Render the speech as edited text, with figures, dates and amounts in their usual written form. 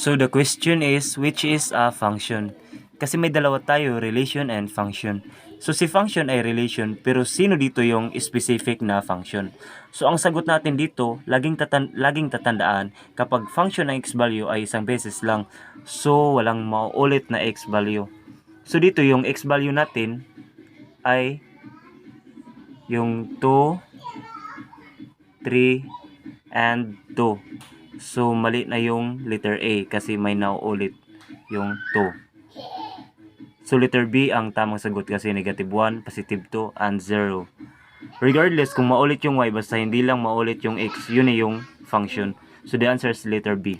So the question is, which is a function? Kasi may dalawa tayo, relation and function. So si function ay relation, pero sino dito yung specific na function? So ang sagot natin dito, laging tatandaan, kapag function ng x value ay isang beses lang, so walang mauulit na x value. So dito yung x value natin ay yung 2, 3, and 2. So, mali na yung letter A kasi may nauulit yung 2. So, letter B ang tamang sagot kasi negative 1, positive 2, and 0. Regardless kung maulit yung Y, basta hindi lang maulit yung X, yun yung function. So, the answer is letter B.